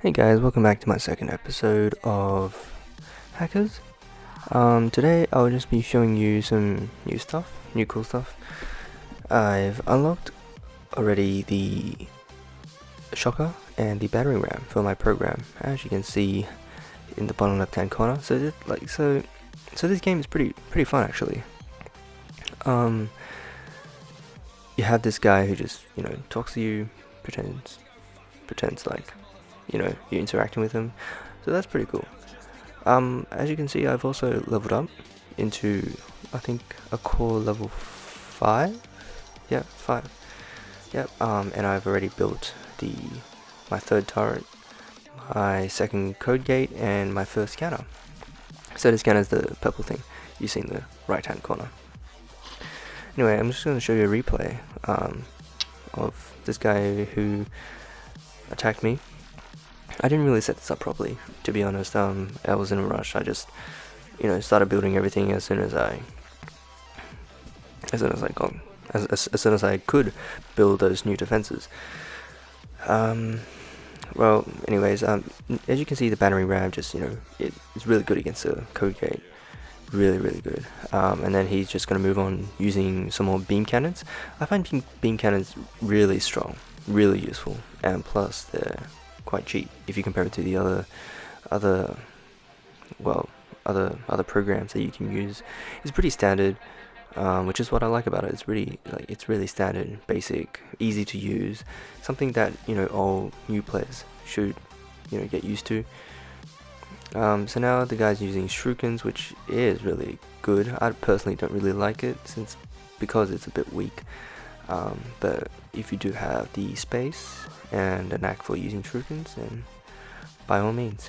Hey guys, welcome back to my second episode of Hackers. Today I'll just be showing you some new cool stuff. I've unlocked already the shocker and the battering ram for my program, as you can see in the bottom left hand corner. So this game is pretty fun actually. You have this guy who just talks to you, pretends like you're interacting with him, so that's pretty cool. As you can see, I've also leveled up into, I think, a core level 5. Yeah, 5. Yep. And I've already built my third turret, my second code gate, and my first scanner. So the scanner is the purple thing you see in the right hand corner. Anyway, I'm just going to show you a replay of this guy who attacked me. I didn't really set this up properly, to be honest. I was in a rush. I just, started building everything as soon as I could build those new defenses. Well, anyways, as you can see, the battering ram just, it's really good against the code gate. Really good. And then he's just going to move on using some more beam cannons. I find beam cannons really strong, really useful, and plus they're quite cheap if you compare it to the other programs that you can use. It's pretty standard, which is what I like about it. It's really standard, basic, easy to use, something that all new players should get used to. So now the guy's using shurikens, which is really good. I personally don't really like it because it's a bit weak. But if you do have the space and a knack for using shurikens, then by all means.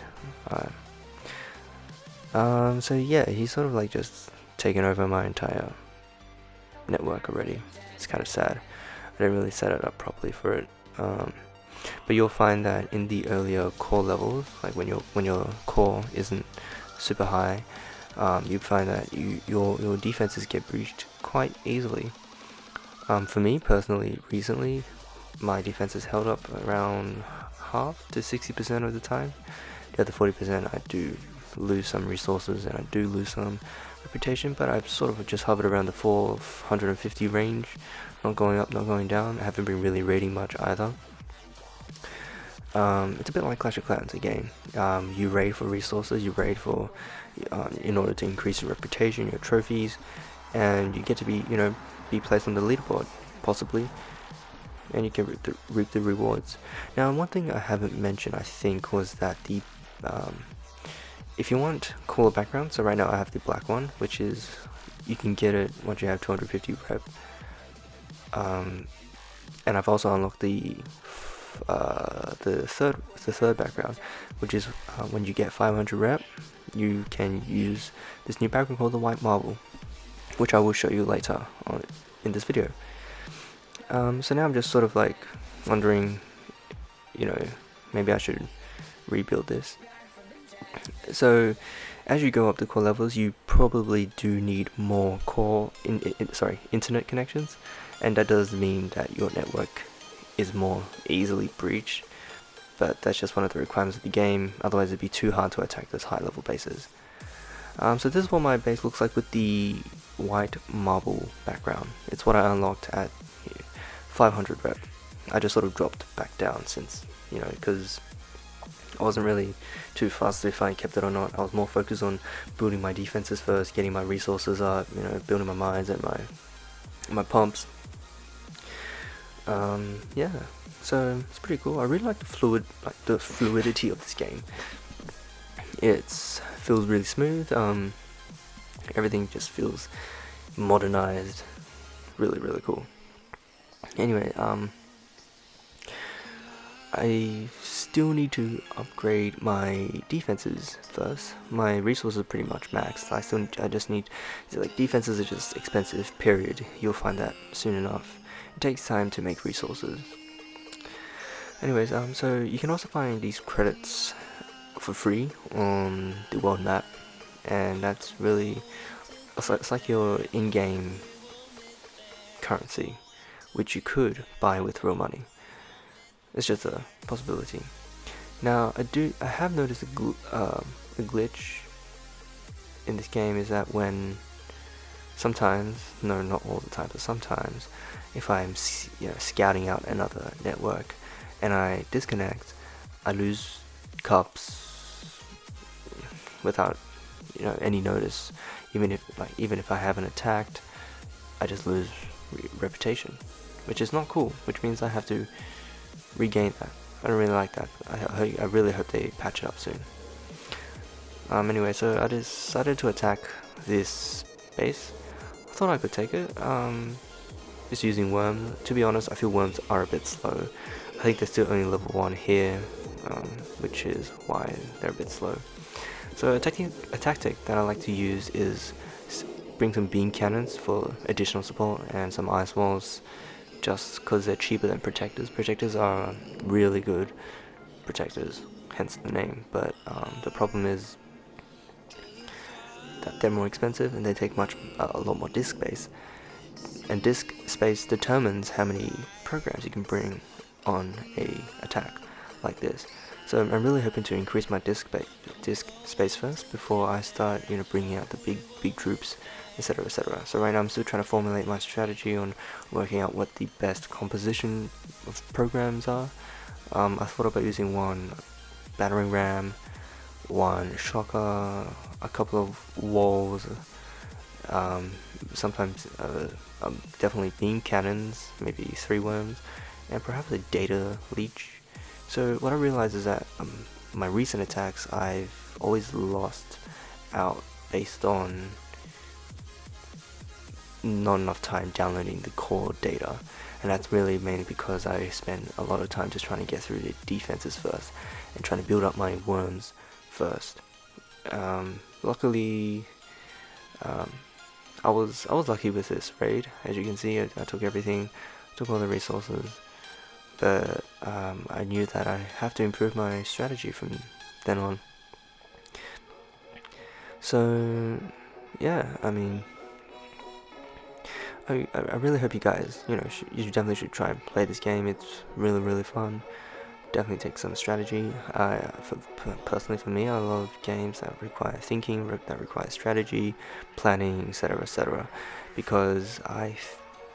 So yeah, he's sort of like just taken over my entire network already. It's kind of sad. I didn't really set it up properly for it. But you'll find that in the earlier core levels, like when your core isn't super high, you find that your defenses get breached quite easily. For me personally, recently, my defense has held up around half to 60% of the time. The other 40% I do lose some resources and I do lose some reputation, but I've sort of just hovered around the 450 range, not going up, not going down. I haven't been really raiding much either. It's a bit like Clash of Clans again. You raid for resources, you raid for in order to increase your reputation, your trophies, and you get to be placed on the leaderboard, possibly, and you can reap the rewards. Now, one thing I haven't mentioned, I think, was that if you want cooler background, so right now I have the black one, which is, you can get it once you have 250 rep. And I've also unlocked the third background, which is when you get 500 rep, you can use this new background called the white marble, which I will show you later on in this video. So now I'm just sort of like wondering, maybe I should rebuild this. So as you go up the core levels, you probably do need more internet connections, and that does mean that your network is more easily breached, but that's just one of the requirements of the game. Otherwise it'd be too hard to attack those high level bases. So this is what my base looks like with the white marble background. It's what I unlocked at 500 rep. I just sort of dropped back down since, because I wasn't really too fussed if I kept it or not. I was more focused on building my defenses first, getting my resources up, building my mines and my pumps. Yeah, so it's pretty cool. I really like the fluidity of this game. It feels really smooth. Everything just feels modernized. Really cool. Anyway, I still need to upgrade my defenses first. My resources are pretty much maxed. I just need, defenses are just expensive, period. You'll find that soon enough. It takes time to make resources. Anyways, so you can also find these credits for free on the world map, and that's really, it's like your in-game currency, which you could buy with real money. It's just a possibility. Now I have noticed a glitch in this game is that when sometimes, no, not all the time, but sometimes, if I'm scouting out another network and I disconnect, I lose cups without any notice. Even if I haven't attacked, I just lose reputation, which is not cool. Which means I have to regain that. I don't really like that. I really hope they patch it up soon. Anyway, so I decided to attack this base. I thought I could take it. Just using worms. To be honest, I feel worms are a bit slow. I think they're still only level 1 here, which is why they're a bit slow. So a tactic that I like to use is bring some beam cannons for additional support and some ice walls, just because they're cheaper than protectors. Protectors are really good protectors, hence the name, but the problem is that they're more expensive and they take a lot more disk space, and disk space determines how many programs you can bring on a attack like this. So I'm really hoping to increase my disk space first before I start bringing out the big troops, etc., etc. So right now I'm still trying to formulate my strategy on working out what the best composition of programs are. I thought about using one battering ram, one shocker, a couple of walls, sometimes definitely beam cannons, maybe 3 worms, and perhaps a data leech. So what I realized is that my recent attacks, I've always lost out based on not enough time downloading the core data, and that's really mainly because I spent a lot of time just trying to get through the defenses first and trying to build up my worms first. Luckily, I was lucky with this raid. As you can see, I took everything, took all the resources, but I knew that I have to improve my strategy from then on. So yeah, I mean, I really hope you guys, you definitely should try and play this game. It's really fun. Definitely take some strategy. Personally for me, I love games that require thinking, that require strategy, planning, etc., etc. Because I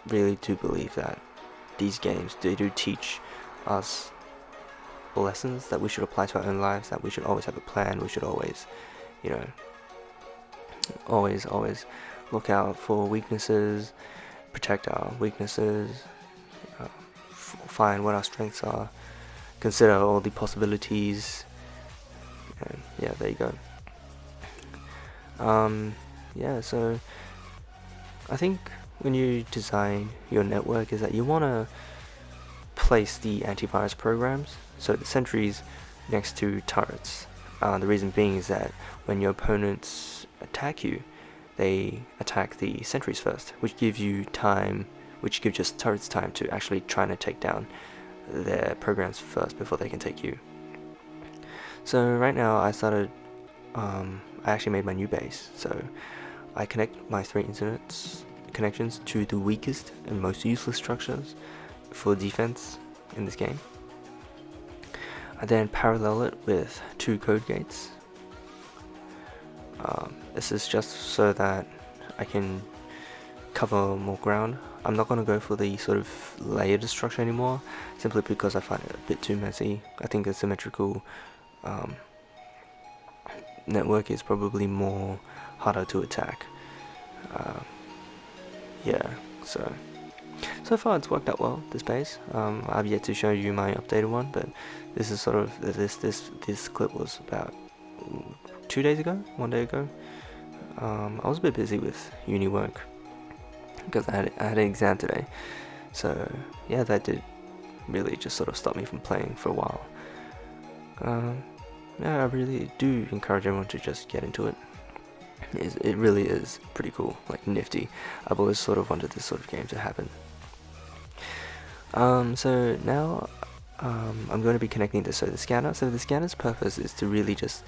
really do believe that these games, they do teach us lessons that we should apply to our own lives, that we should always have a plan, we should always, always look out for weaknesses, protect our weaknesses, find what our strengths are, consider all the possibilities, and yeah, there you go. Yeah, so I think when you design your network is that you want to place the antivirus programs, so the sentries, next to turrets. The reason being is that when your opponents attack you, they attack the sentries first, which gives just turrets time to actually try to take down their programs first before they can take you. So right now I actually made my new base, so I connect my 3 internet connections to the weakest and most useless structures for defense in this game. I then parallel it with 2 code gates. This is just so that I can cover more ground. I'm not going to go for the sort of layered structure anymore, simply because I find it a bit too messy. I think a symmetrical network is probably more harder to attack. Yeah, so far it's worked out well, this base. I've yet to show you my updated one, but this is sort of this clip was about 2 days ago, 1 day ago. I was a bit busy with uni work because I had an exam today, so yeah, that did really just sort of stop me from playing for a while. Yeah, I really do encourage everyone to just get into it. It really is pretty cool, like nifty. I've always sort of wanted this sort of game to happen. So now I'm going to be connecting this to the scanner. So the scanner's purpose is to really just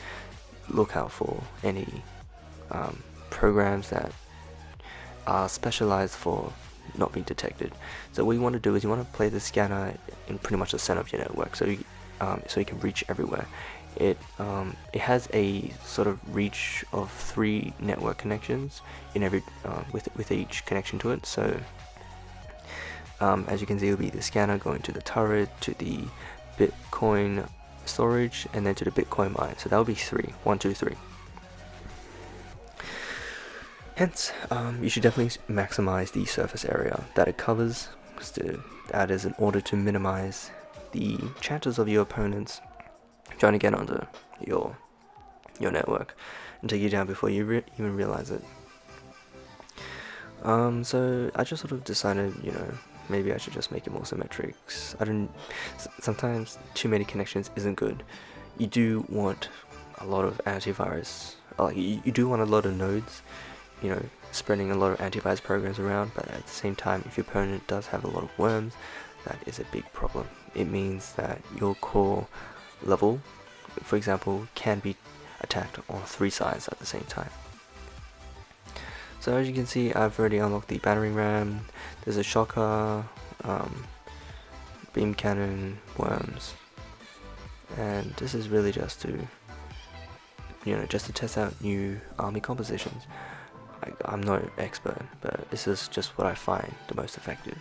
look out for any programs that are specialized for not being detected. So what you want to do is you want to play the scanner in pretty much the center of your network. So so you can reach everywhere. It has a sort of reach of 3 network connections in every with each connection to it. So as you can see, it'll be the scanner going to the turret, to the Bitcoin storage, and then to the Bitcoin mine. So that'll be 3. 1, 2, 3. Hence, you should definitely maximize the surface area that it covers. That is in order to minimize the chances of your opponents trying to get onto your network and take you down before you even realize it. So I just sort of decided, maybe I should just make it more symmetric. Sometimes too many connections isn't good. You do want a lot of antivirus, you do want a lot of nodes, spreading a lot of antivirus programs around, but at the same time, if your opponent does have a lot of worms, that is a big problem. It means that your core level, for example, can be attacked on 3 sides at the same time. So as you can see, I've already unlocked the battering ram. There's a shocker, beam cannon, worms, and this is really just to test out new army compositions. I'm no expert, but this is just what I find the most effective.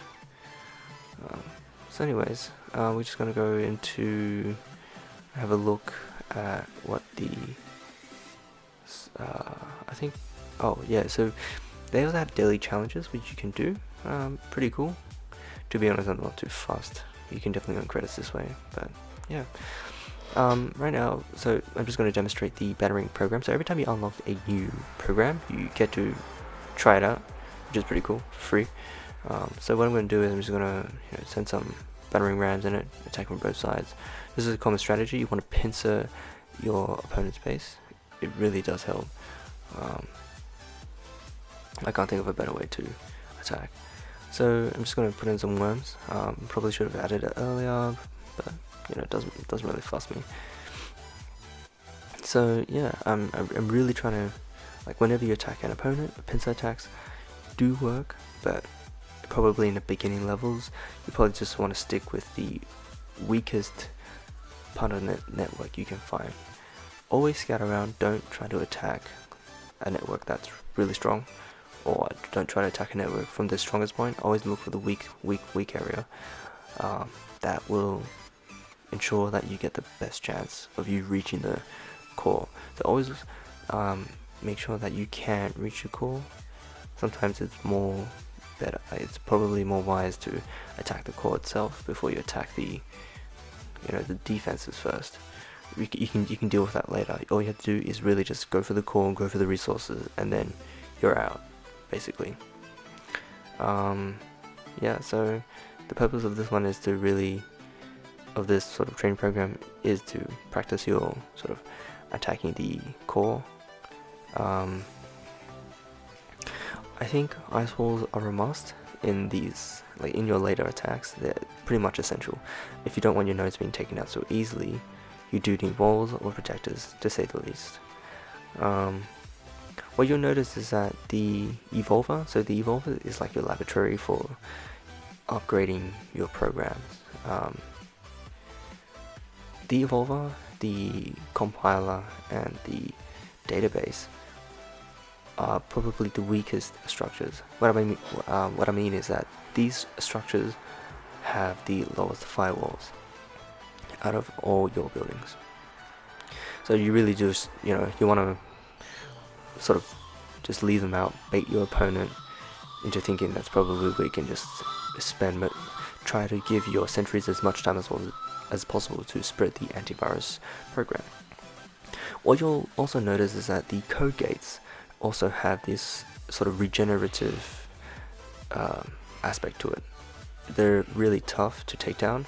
So anyways, we're just gonna go into have a look at what the so they also have daily challenges which you can do. Pretty cool. To be honest, I'm not too fast. You can definitely earn credits this way, but yeah. Right now, so I'm just going to demonstrate the battering program. So every time you unlock a new program, you get to try it out, which is pretty cool, for free. So what I'm going to do is I'm just going to send some battering rams in it, attack from both sides. This is a common strategy. You want to pincer your opponent's base. It really does help. I can't think of a better way to attack. So I'm just going to put in some worms. Probably should have added it earlier, but it doesn't really fuss me. So yeah, I'm really trying to, whenever you attack an opponent, pincer attacks do work, but probably in the beginning levels, you probably just want to stick with the weakest part of the network you can find. Always scout around. Don't try to attack a network that's really strong, or don't try to attack a network from the strongest point. Always look for the weak area. That will ensure that you get the best chance of you reaching the core. So always make sure that you can reach your core. Sometimes it's probably more wise to attack the core itself before you attack the defenses first. You can deal with that later. All you have to do is really just go for the core, go for the resources, and then you're out, basically. Yeah, so the purpose of this one is to really, of this sort of training program, is to practice your sort of attacking the core. I think ice walls are a must in these, in your later attacks. They're pretty much essential. If you don't want your nodes being taken out so easily, you do need walls or protectors, to say the least. What you'll notice is that the evolver, so the evolver is like your laboratory for upgrading your programs. The evolver, the compiler, and the database are probably the weakest structures. What I mean is that these structures have the lowest firewalls out of all your buildings. So you really just, you want to sort of just leave them out, bait your opponent into thinking that's probably weak, and just try to give your sentries as much time as possible to spread the antivirus program. What you'll also notice is that the code gates also have this sort of regenerative aspect to it. They're really tough to take down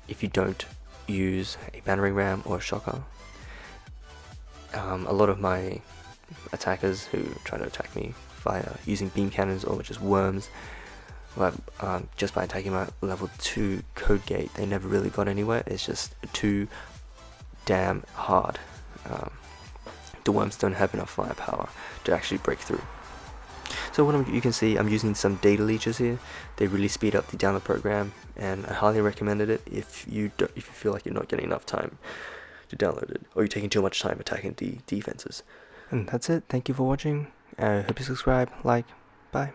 if you don't use a battering ram or a shocker. A lot of my attackers who try to attack me via using beam cannons or just worms, just by attacking my level 2 code gate, they never really got anywhere. It's just too damn hard. The worms don't have enough firepower to actually break through. So you can see I'm using some data leeches here. They really speed up the download program, and I highly recommended it if you feel like you're not getting enough time to download it, or you're taking too much time attacking the defenses. And that's it. Thank you for watching. Hope you subscribe, like, bye.